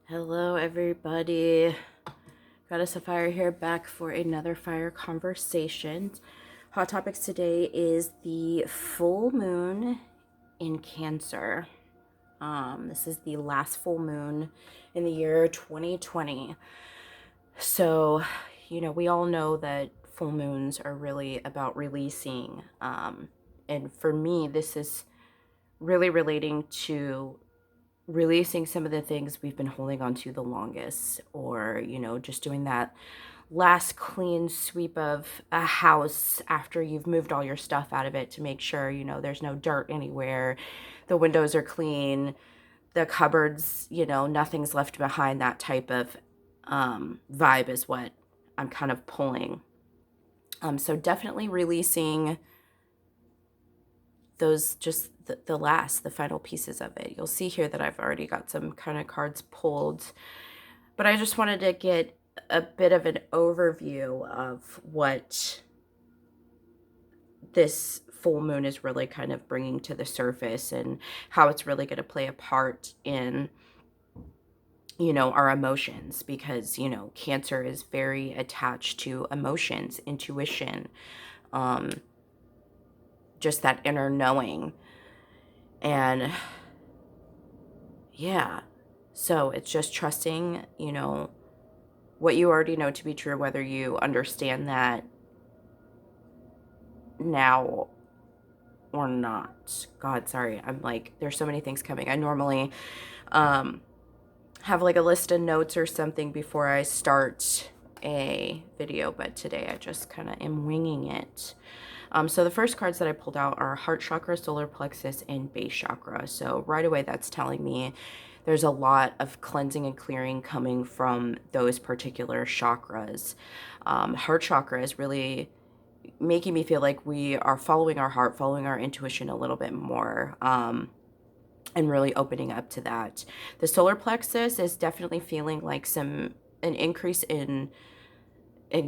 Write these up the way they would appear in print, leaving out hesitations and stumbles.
Hello, everybody. Goddess of Fire here, back for another fire conversation. Hot topics today is the full moon in Cancer. This is the last full moon in the year 2020. So, we all know that full moons are really about releasing. And for me, this is really relating to releasing some of the things we've been holding on to the longest, or just doing that last clean sweep of a house after you've moved all your stuff out of it to make sure there's no dirt anywhere, the windows are clean, the cupboards, nothing's left behind. That type of vibe is what I'm kind of pulling. So definitely releasing those, just the final pieces of it. You'll see here that I've already got some kind of cards pulled, but I just wanted to get a bit of an overview of what this full moon is really kind of bringing to the surface and how it's really going to play a part in our emotions, because Cancer is very attached to emotions, intuition, just that inner knowing. And yeah, so it's just trusting, what you already know to be true, whether you understand that now or not. God, sorry. I'm like, there's so many things coming. I normally have like a list of notes or something before I start a video, but today I just kind of am winging it. So the first cards that I pulled out are heart chakra, solar plexus, and base chakra. So right away, that's telling me there's a lot of cleansing and clearing coming from those particular chakras. Heart chakra is really making me feel like we are following our heart, following our intuition a little bit more, and really opening up to that. The solar plexus is definitely feeling like an increase in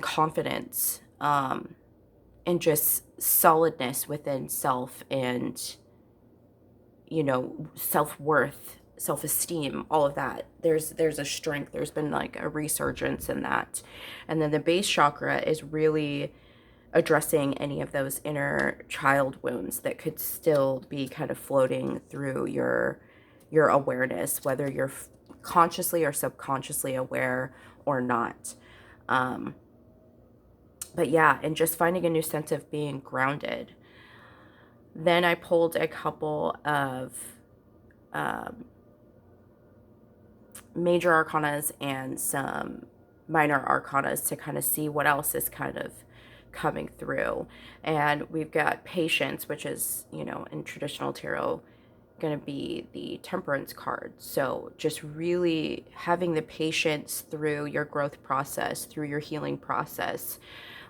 confidence, and just solidness within self, and self-worth, self-esteem, all of that. There's a strength, there's been like a resurgence in that. And then the base chakra is really addressing any of those inner child wounds that could still be kind of floating through your awareness, whether you're consciously or subconsciously aware or not. But yeah, and just finding a new sense of being grounded. Then I pulled a couple of major arcanas and some minor arcanas to kind of see what else is kind of coming through. And we've got patience, which is, in traditional tarot, going to be the temperance card. So just really having the patience through your growth process, through your healing process,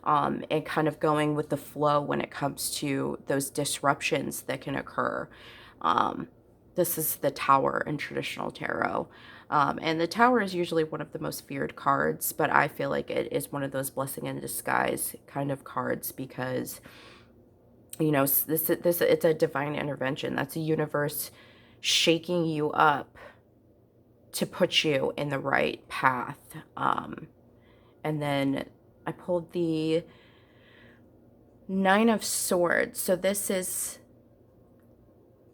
and kind of going with the flow when it comes to those disruptions that can occur. This is the Tower in traditional tarot. And the Tower is usually one of the most feared cards, but I feel like it is one of those blessing in disguise kind of cards, because this it's a divine intervention. That's a universe shaking you up to put you in the right path. And then I pulled the Nine of Swords. So this is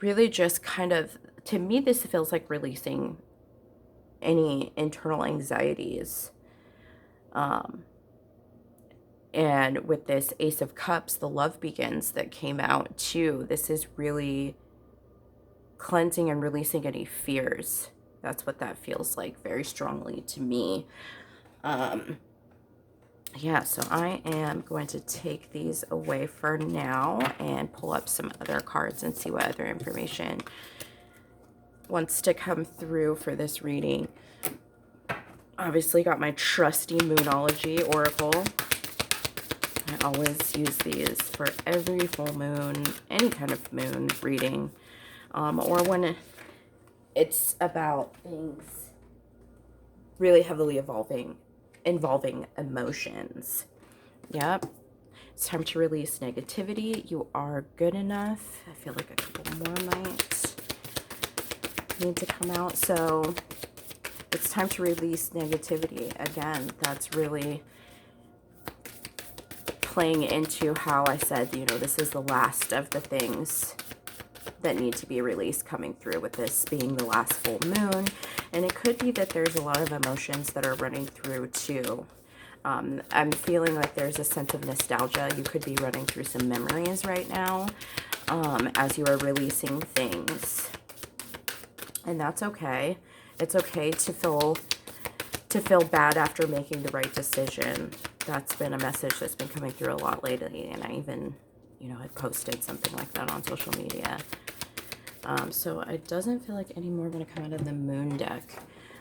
really just kind of, to me, this feels like releasing any internal anxieties. And with this Ace of Cups, the Love Begins that came out too, this is really cleansing and releasing any fears. That's what that feels like very strongly to me. Yeah, so I am going to take these away for now and pull up some other cards and see what other information wants to come through for this reading. Obviously got my trusty Moonology Oracle. I always use these for every full moon, any kind of moon reading, or when it's about things really heavily involving emotions. Yep. It's time to release negativity. You are good enough. I feel like a couple more might need to come out. So it's time to release negativity. Again, that's really playing into how I said, you know, this is the last of the things that need to be released coming through, with this being the last full moon. And it could be that there's a lot of emotions that are running through too. I'm feeling like there's a sense of nostalgia. You could be running through some memories right now as you are releasing things. And that's okay. It's okay to feel bad after making the right decision. That's been a message that's been coming through a lot lately. And I even, you know, I posted something like that on social media. So it doesn't feel like any more going to come out of the moon deck.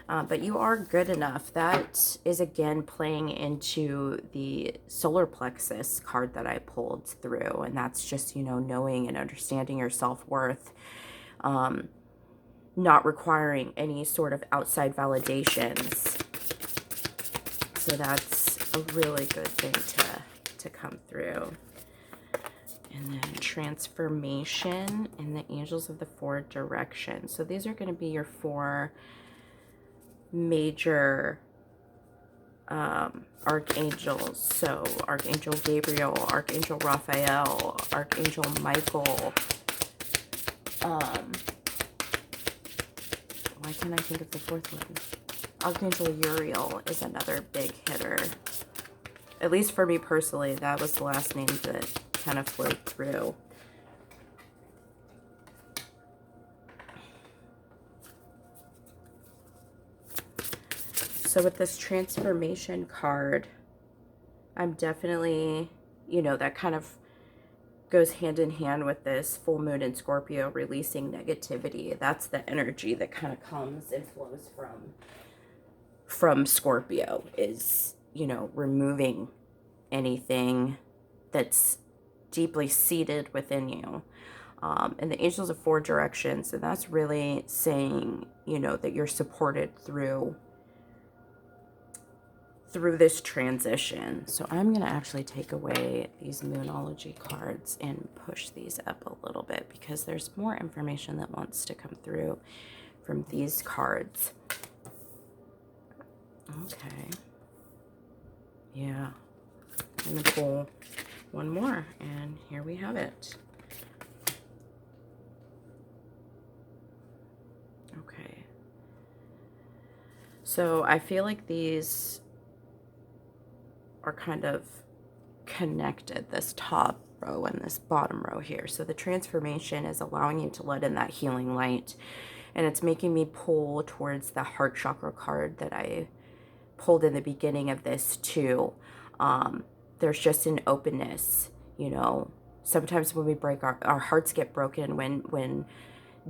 But you are good enough. That is, again, playing into the solar plexus card that I pulled through. And that's just, you know, knowing and understanding your self-worth. Not requiring any sort of outside validations. So that's a really good thing to come through. And then transformation and the angels of the four directions. So these are going to be your four major archangels. So Archangel Gabriel, Archangel Raphael, Archangel Michael. Why can't I think of the fourth one? Archangel Uriel is another big hitter. At least for me personally, that was the last name that kind of flowed through. So with this transformation card, I'm definitely, you know, that kind of goes hand in hand with this full moon in Scorpio, releasing negativity. That's the energy that kind of comes and flows from Scorpio, is, you know, removing anything that's deeply seated within you. And the angels of four directions, and that's really saying, you know, that you're supported through this transition. So I'm going to actually take away these Moonology cards and push these up a little bit, because there's more information that wants to come through from these cards. Okay. Yeah. I'm going to pull one more, and here we have it. Okay. So I feel like these are kind of connected, this top row and this bottom row here. So the transformation is allowing you to let in that healing light, and it's making me pull towards the heart chakra card that I pulled in the beginning of this too. There's just an openness, you know. Sometimes when we break, our hearts get broken when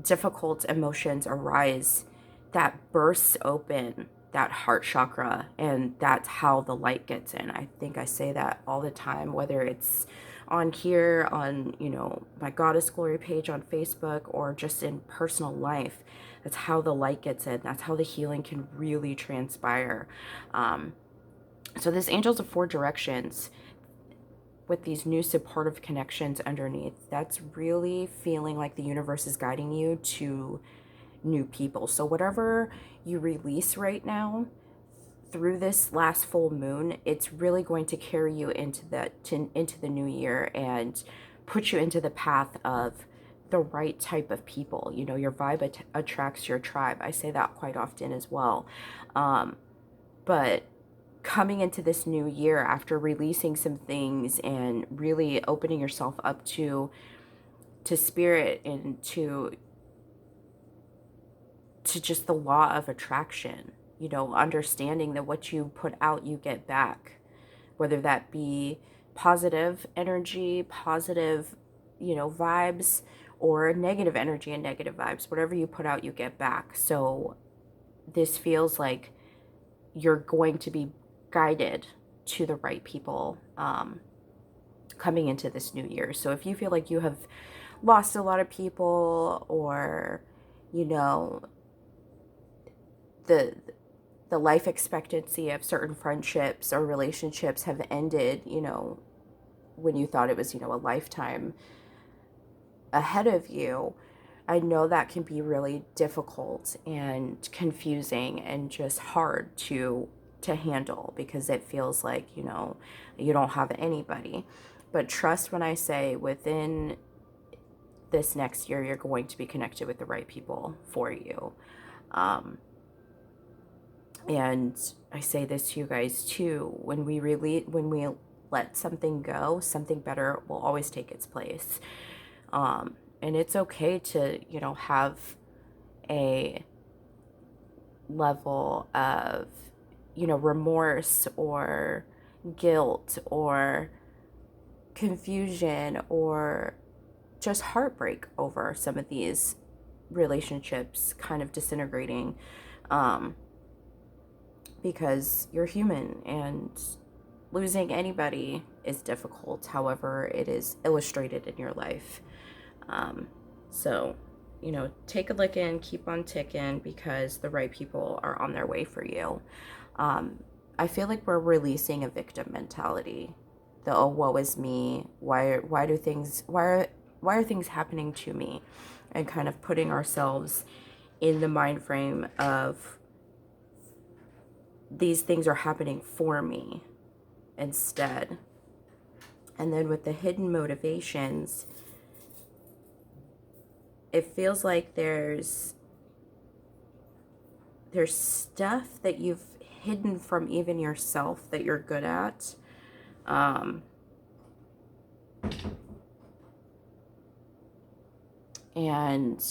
difficult emotions arise, that bursts open that heart chakra, and that's how the light gets in. I think I say that all the time, whether it's on here, on, you know, my Goddess Glory page on Facebook, or just in personal life. That's how the light gets in. That's how the healing can really transpire. So this angels of four directions, with these new supportive connections underneath, that's really feeling like the universe is guiding you to new people. So whatever you release right now through this last full moon, it's really going to carry you into into the new year and put you into the path of the right type of people. You know, your vibe attracts your tribe. I say that quite often as well. But coming into this new year, after releasing some things and really opening yourself up to spirit and to just the law of attraction, you know, understanding that what you put out, you get back, whether that be positive energy, positive, you know, vibes, or negative energy and negative vibes. Whatever you put out, you get back. So this feels like you're going to be guided to the right people coming into this new year. So if you feel like you have lost a lot of people, or, you know, the life expectancy of certain friendships or relationships have ended, you know, when you thought it was, you know, a lifetime ahead of you, I know that can be really difficult and confusing and just hard to handle, because it feels like, you know, you don't have anybody. But trust when I say within this next year, you're going to be connected with the right people for you. Um, and I say this to you guys too, when we let something go, something better will always take its place. And it's okay to, you know, have a level of, you know, remorse or guilt or confusion or just heartbreak over some of these relationships kind of disintegrating, because you're human and losing anybody is difficult, however it is illustrated in your life. So, you know, take a look in, keep on ticking, because the right people are on their way for you. I feel like we're releasing a victim mentality. The, oh, woe is me. Why are things happening to me? And kind of putting ourselves in the mind frame of these things are happening for me instead. And then with the hidden motivations, it feels like there's stuff that you've hidden from even yourself that you're good at. And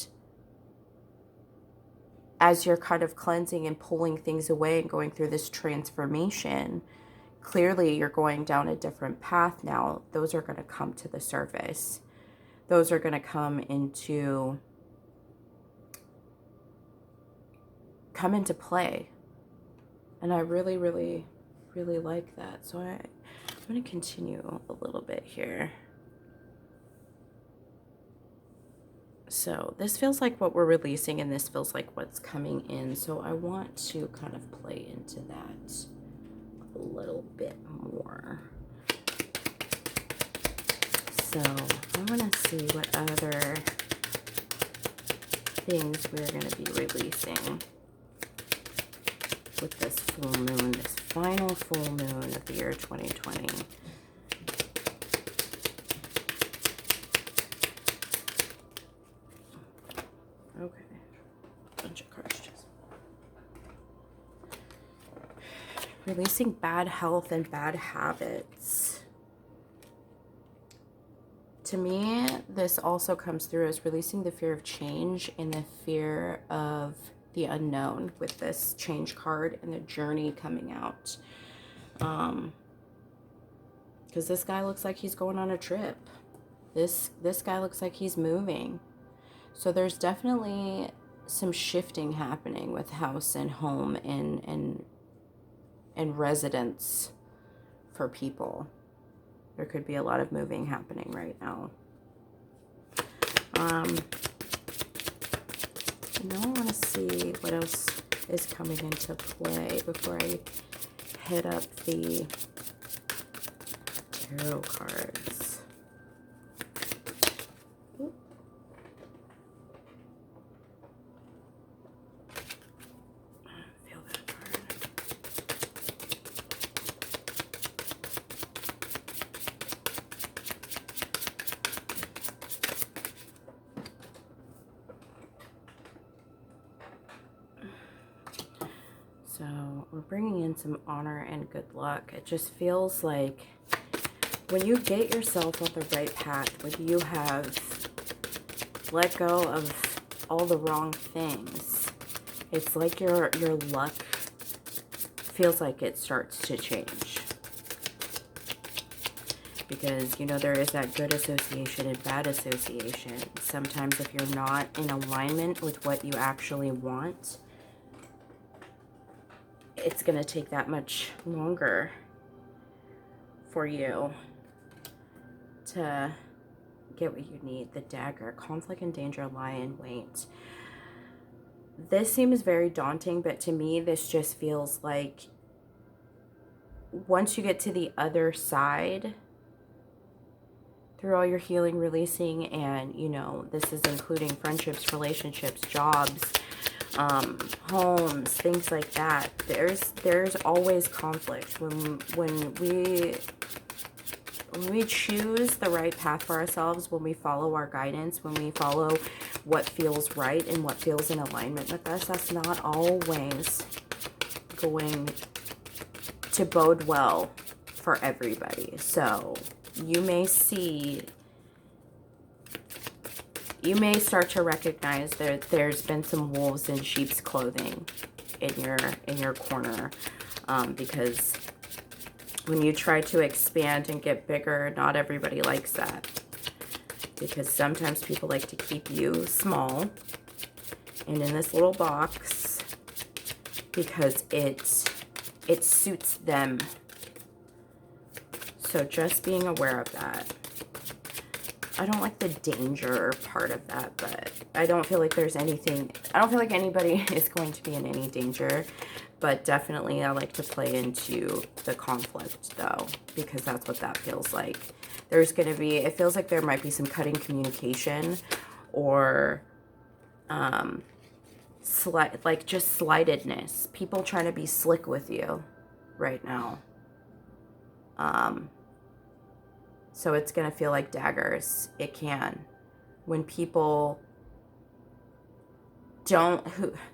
as you're kind of cleansing and pulling things away and going through this transformation, clearly you're going down a different path now. Those are going to come to the surface. Those are going to come into play. And I really, really, really like that. So I'm going to continue a little bit here. So this feels like what we're releasing, and this feels like what's coming in. So I want to kind of play into that a little bit more. So I want to see what other things we're going to be releasing with this full moon, this final full moon of the year 2020. Okay, bunch of cards. Releasing bad health and bad habits. To me, this also comes through as releasing the fear of change and the fear of the unknown with this change card and the journey coming out. Because this guy looks like he's going on a trip. This guy looks like he's moving. So there's definitely some shifting happening with house and home and residence for people. There could be a lot of moving happening right now. Now I want to see what else is coming into play before I hit up the tarot cards. Ooh. Feel that card. So we're bringing in some honor and good luck. It just feels like when you get yourself on the right path, when you have let go of all the wrong things, it's like your luck feels like it starts to change. Because, you know, there is that good association and bad association. Sometimes if you're not in alignment with what you actually want, it's going to take that much longer for you to get what you need. The dagger, conflict and danger lie in wait. This seems very daunting, but to me, this just feels like once you get to the other side, through all your healing, releasing, and, you know, this is including friendships, relationships, jobs, homes, things like that. There's always conflict. When we choose the right path for ourselves, when we follow our guidance, when we follow what feels right and what feels in alignment with us, that's not always going to bode well for everybody. So you may start to recognize that there's been some wolves in sheep's clothing in your corner, because when you try to expand and get bigger, not everybody likes that, because sometimes people like to keep you small and in this little box because it suits them. So just being aware of that. I don't like the danger part of that, but I don't feel like there's anything, I don't feel like anybody is going to be in any danger, but definitely I like to play into the conflict though, because that's what that feels like. There's going to be, it feels like there might be some cutting communication or like just slightedness. People trying to be slick with you right now. So it's going to feel like daggers. It can. When people don't,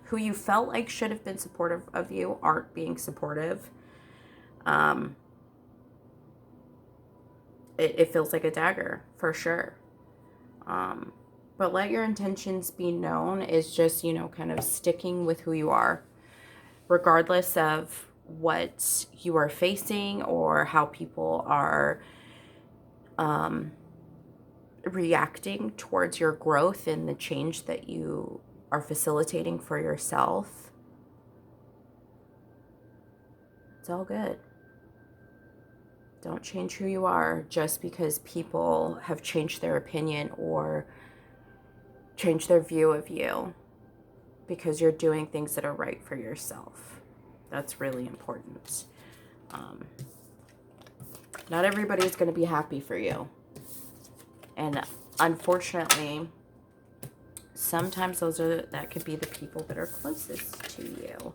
who you felt like should have been supportive of you aren't being supportive, it feels like a dagger for sure. But let your intentions be known is just, you know, kind of sticking with who you are, regardless of what you are facing or how people are reacting towards your growth and the change that you are facilitating for yourself. It's all good. Don't change who you are just because people have changed their opinion or changed their view of you, because you're doing things that are right for yourself. That's really important. Not everybody's going to be happy for you. And unfortunately, sometimes that could be the people that are closest to you.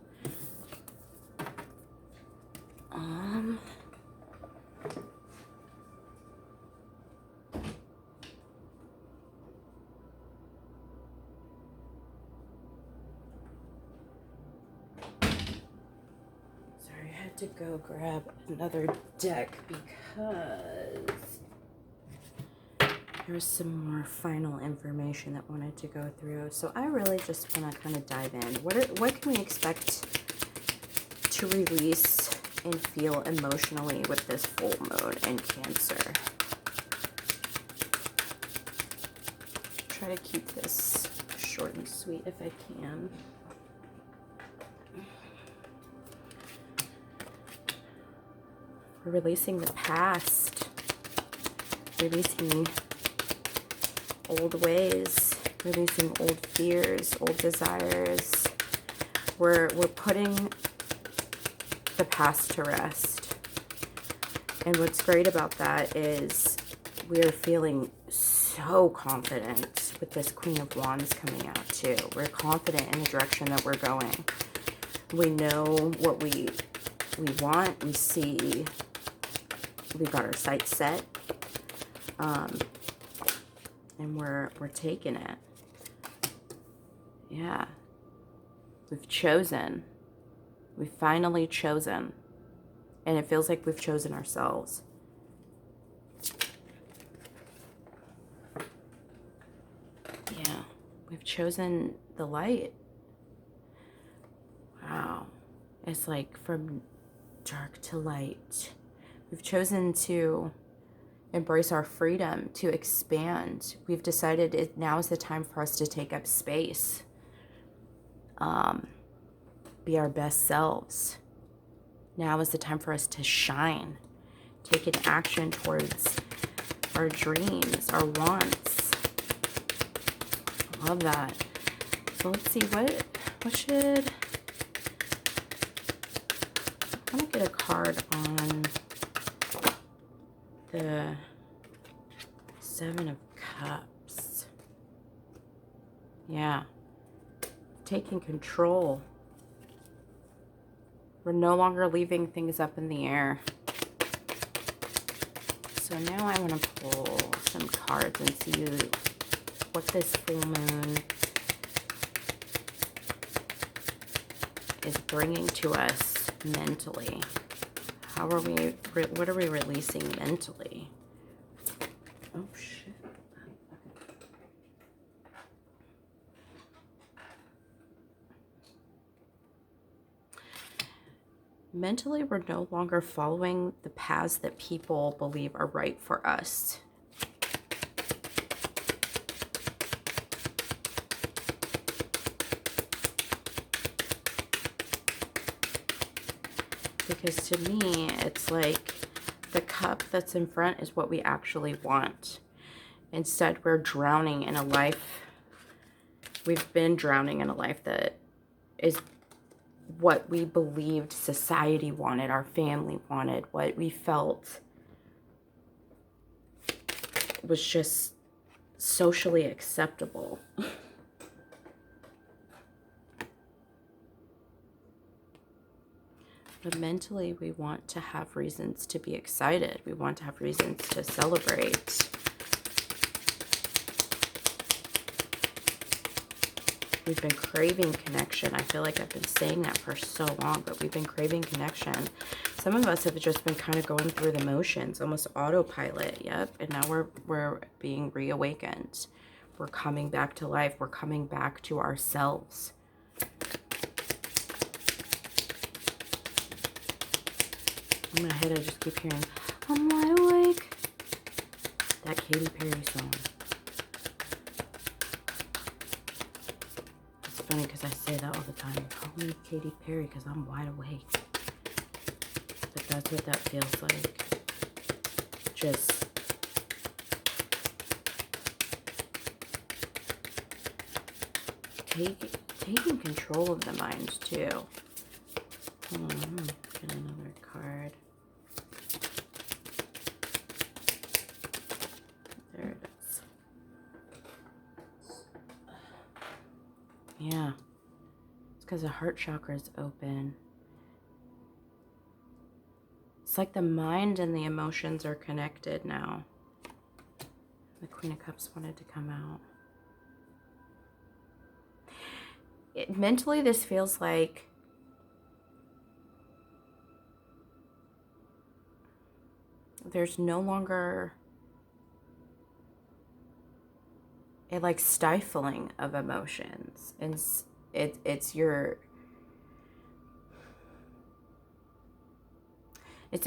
Sorry, I had to go grab another deck because there's some more final information that I wanted to go through. So I really just want to kind of dive in. What can we expect to release and feel emotionally with this full moon in Cancer? Try to keep this short and sweet if I can. We're releasing the past, releasing old ways, releasing old fears, old desires. We're putting the past to rest. And what's great about that is we're feeling so confident with this Queen of Wands coming out too. We're confident in the direction that we're going. We know what we want. We see, we've got our sights set. And we're taking it. Yeah. We've chosen. We've finally chosen. And it feels like we've chosen ourselves. Yeah. We've chosen the light. Wow. It's like from dark to light. We've chosen to embrace our freedom, to expand. We've decided now is the time for us to take up space. Be our best selves. Now is the time for us to shine. Take an action towards our dreams, our wants. I love that. So let's see, what should... I want to get a card on the Seven of Cups. Yeah. Taking control. We're no longer leaving things up in the air. So now I want to pull some cards and see what this full moon is bringing to us mentally. How are we, what are we releasing mentally? Oh, shit. Mentally, we're no longer following the paths that people believe are right for us. Because to me, it's like the cup that's in front is what we actually want. Instead, we're drowning in a life. We've been drowning in a life that is what we believed society wanted, our family wanted, what we felt was just socially acceptable. But mentally, we want to have reasons to be excited. We want to have reasons to celebrate. We've been craving connection. I feel like I've been saying that for so long, but we've been craving connection. Some of us have just been kind of going through the motions, almost autopilot. Yep. And now we're being reawakened. We're coming back to life. We're coming back to ourselves. In my head, I just keep hearing, I'm wide awake. That Katy Perry song. It's funny because I say that all the time. Call me Katy Perry because I'm wide awake. But that's what that feels like. Just taking control of the mind too. Hold on, I'm gonna get another card. There it is. Yeah. It's because the heart chakra is open. It's like the mind and the emotions are connected now. The Queen of Cups wanted to come out. Mentally, this feels like there's no longer a like stifling of emotions, and it's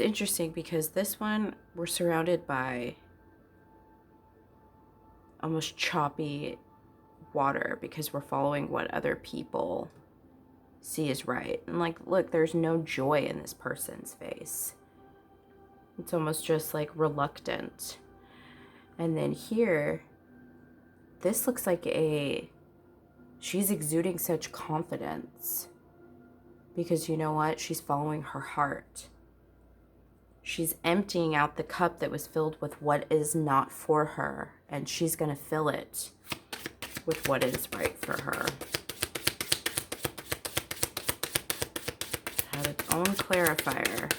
interesting because this one we're surrounded by almost choppy water because we're following what other people see as right, and like, look, there's no joy in this person's face. It's almost just like reluctant. And then here, this looks like she's exuding such confidence because you know what? She's following her heart. She's emptying out the cup that was filled with what is not for her, and she's going to fill it with what is right for her. Had its own clarifier.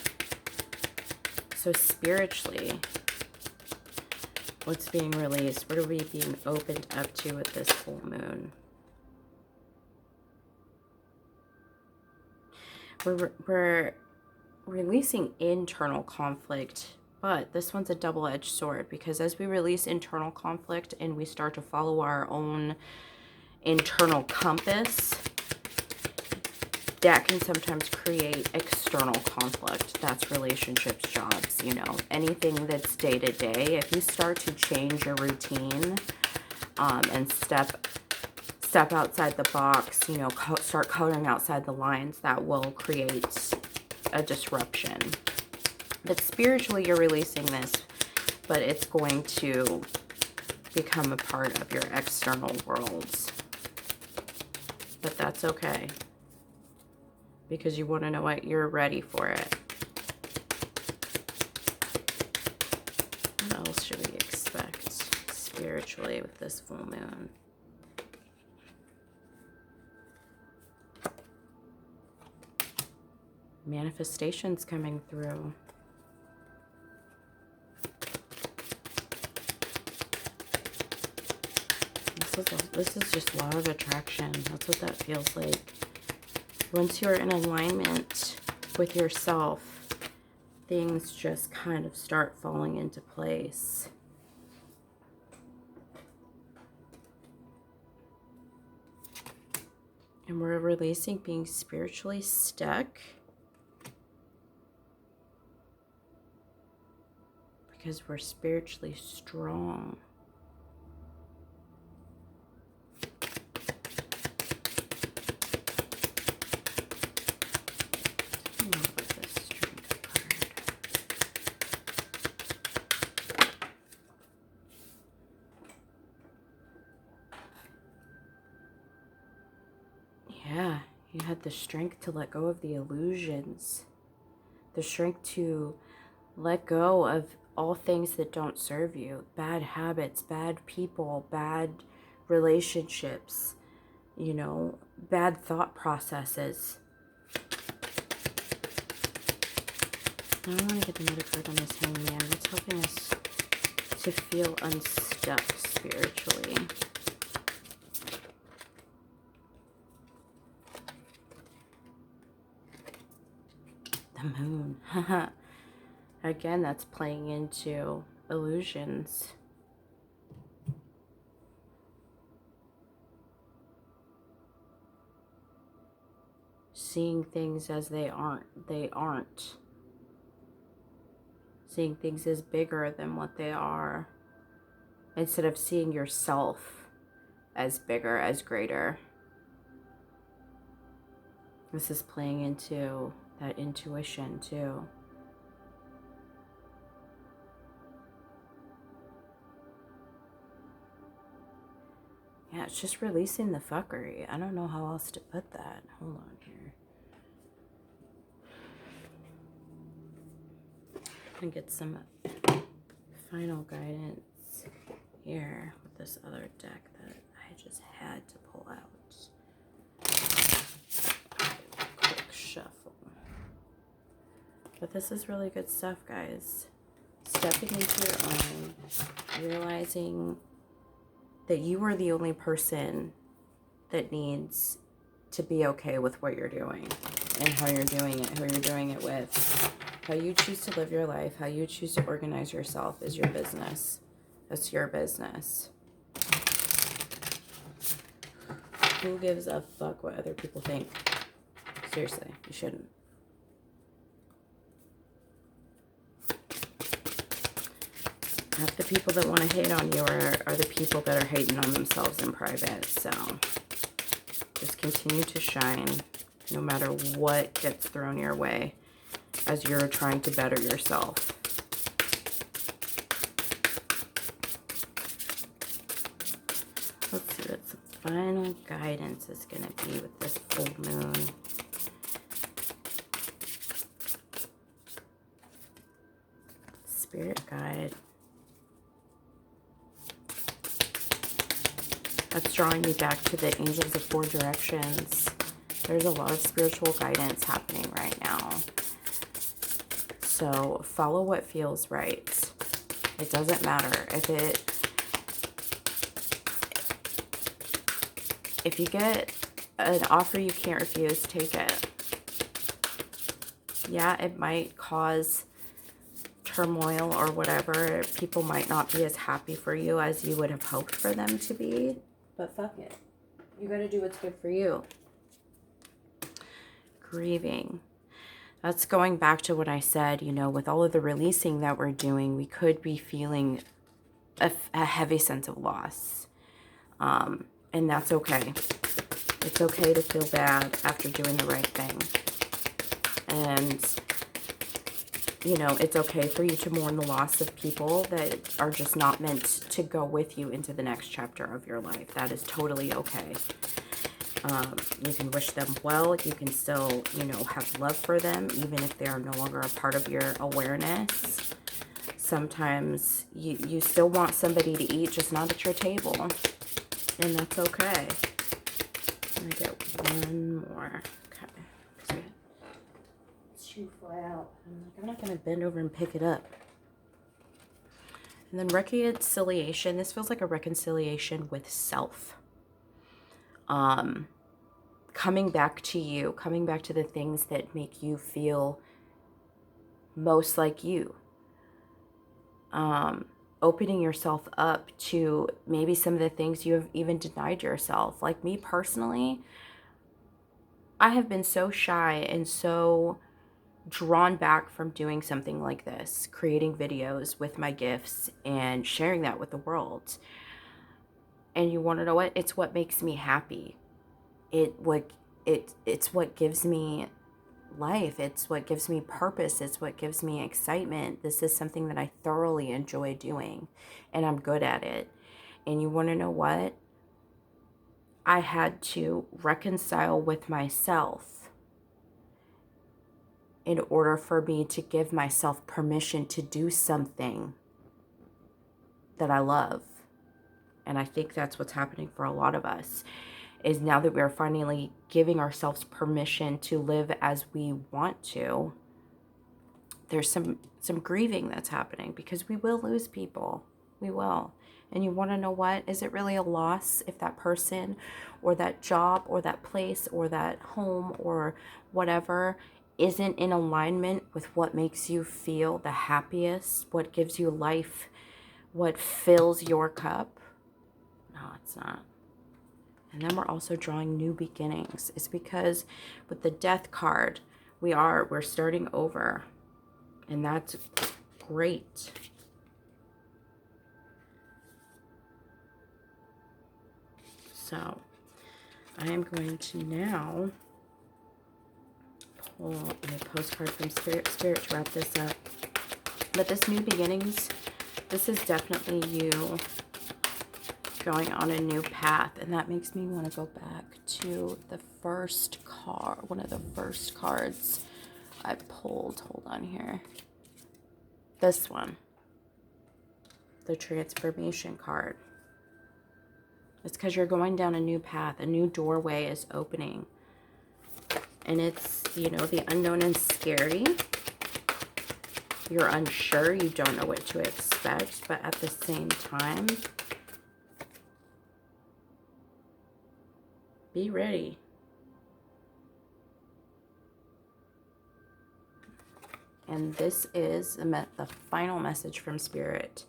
So spiritually, what's being released? What are we being opened up to with this full moon? We're releasing internal conflict, but this one's a double-edged sword because as we release internal conflict and we start to follow our own internal compass, that can sometimes create external conflict. That's relationships, jobs, you know, anything that's day to day. If you start to change your routine and step outside the box, you know, start coloring outside the lines, that will create a disruption. But spiritually, you're releasing this, but it's going to become a part of your external worlds. But that's okay. Because you want to know what, you're ready for it. What else should we expect? spiritually with this full moon. Manifestations coming through. This is just law of attraction. That's what that feels like. Once you're in alignment with yourself, things just kind of start falling into place. And we're releasing being spiritually stuck. Because we're spiritually strong. Yeah, you had the strength to let go of the illusions. The strength to let go of all things that don't serve you. Bad habits, bad people, bad relationships, you know, bad thought processes. I want to get another card on this Hangman. What's helping us to feel unstuck spiritually? The moon. Again, that's playing into illusions. Seeing things as they aren't. Seeing things as bigger than what they are. Instead of seeing yourself as bigger, as greater. This is playing into that intuition too. Yeah, it's just releasing the fuckery. I don't know how else to put that. Hold on here. And get some final guidance here with this other deck that I just had to pull out. Quick shuffle. But this is really good stuff, guys. Stepping into your own, realizing that you are the only person that needs to be okay with what you're doing and how you're doing it, who you're doing it with. How you choose to live your life, how you choose to organize yourself is your business. That's your business. Who gives a fuck what other people think? Seriously, you shouldn't. Half the people that want to hate on you are the people that are hating on themselves in private. So just continue to shine no matter what gets thrown your way as you're trying to better yourself. Let's see what the final guidance is going to be with this full moon. Spirit guide. That's drawing me back to the angels of four directions. There's a lot of spiritual guidance happening right now. So follow what feels right. It doesn't matter if you get an offer you can't refuse, take it. Yeah, it might cause turmoil or whatever. People might not be as happy for you as you would have hoped for them to be. But fuck it. You gotta do what's good for you. Grieving. That's going back to what I said, you know, with all of the releasing that we're doing, we could be feeling a heavy sense of loss. And that's okay. It's okay to feel bad after doing the right thing. And, you know, it's okay for you to mourn the loss of people that are just not meant to go with you into the next chapter of your life. That is totally okay. You can wish them well. You can still, you know, have love for them, even if they are no longer a part of your awareness. sometimes you still want somebody to eat, just not at your table. And that's okay. Let me get one more. Okay. It's too far out. I'm not going to bend over and pick it up. And then reconciliation. This feels like a reconciliation with self. Coming back to you. Coming back to the things that make you feel most like you. Opening yourself up to maybe some of the things you have even denied yourself. Like me personally, I have been so shy and so drawn back from doing something like this, creating videos with my gifts and sharing that with the world. And you want to know what? It's what makes me happy. It's what gives me life. It's what gives me purpose. It's what gives me excitement. This is something that I thoroughly enjoy doing, and I'm good at it. And you want to know what? I had to reconcile with myself in order for me to give myself permission to do something that I love. And I think that's what's happening for a lot of us, is now that we are finally giving ourselves permission to live as we want to, there's some grieving that's happening, because we will lose people. We will. And you want to know what? Is it really a loss if that person or that job or that place or that home or whatever isn't in alignment with what makes you feel the happiest, what gives you life, what fills your cup? No, it's not. And then we're also drawing new beginnings. It's because with the death card, we're starting over. And that's great. So I am going to now pull a postcard from Spirit to wrap this up. But this new beginnings, this is definitely you going on a new path, and that makes me want to go back to the first card, one of the first cards I pulled. Hold on here. This one, the transformation card. It's because you're going down a new path, a new doorway is opening, and it's, you know, the unknown and scary. You're unsure, you don't know what to expect, but at the same time, be ready. And this is the final message from Spirit.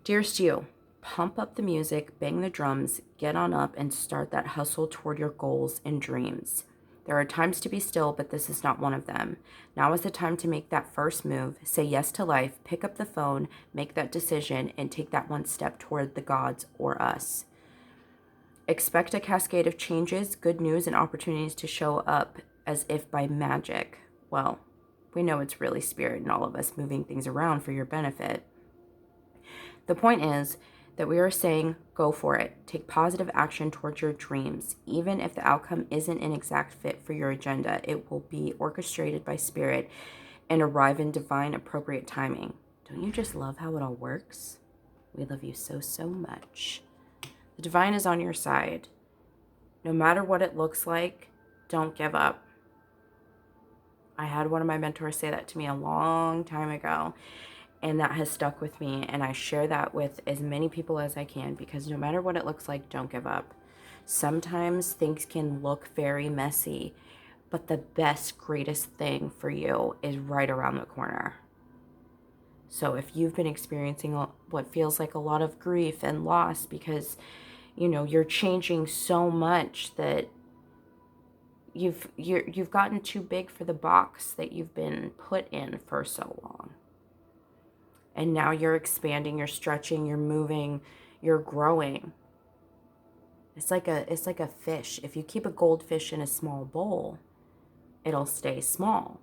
Dearest you, pump up the music, bang the drums, get on up, and start that hustle toward your goals and dreams. There are times to be still, but this is not one of them. Now is the time to make that first move, say yes to life, pick up the phone, make that decision, and take that one step toward the gods or us. Expect a cascade of changes, good news, and opportunities to show up as if by magic. Well, we know it's really Spirit and all of us moving things around for your benefit. The point is that we are saying, go for it. Take positive action towards your dreams. Even if the outcome isn't an exact fit for your agenda, it will be orchestrated by Spirit and arrive in divine, appropriate timing. Don't you just love how it all works? We love you so, so much. The divine is on your side. No matter what it looks like, don't give up. I had one of my mentors say that to me a long time ago, and that has stuck with me, and I share that with as many people as I can, because no matter what it looks like, don't give up. Sometimes things can look very messy, but the best, greatest thing for you is right around the corner. So if you've been experiencing what feels like a lot of grief and loss because, you know, you're changing so much that you've gotten too big for the box that you've been put in for so long. And now you're expanding, you're stretching, you're moving, you're growing. It's like a fish. If you keep a goldfish in a small bowl, it'll stay small.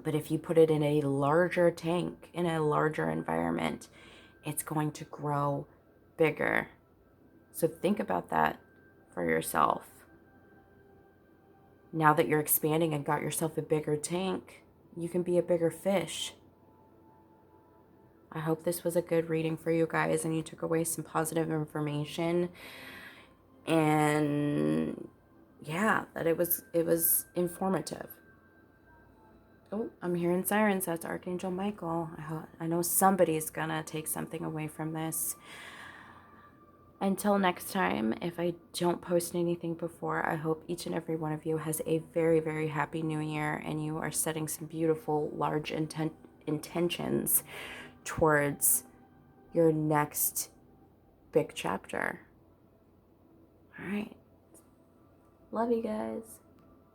But if you put it in a larger tank, in a larger environment, it's going to grow bigger. So think about that for yourself. Now that you're expanding and got yourself a bigger tank, you can be a bigger fish. I hope this was a good reading for you guys and you took away some positive information. And yeah, that it was informative. Oh, I'm hearing sirens. That's Archangel Michael. I know somebody's gonna take something away from this. Until next time, if I don't post anything before, I hope each and every one of you has a very, very happy new year and you are setting some beautiful, large intentions towards your next big chapter. All right. Love you guys.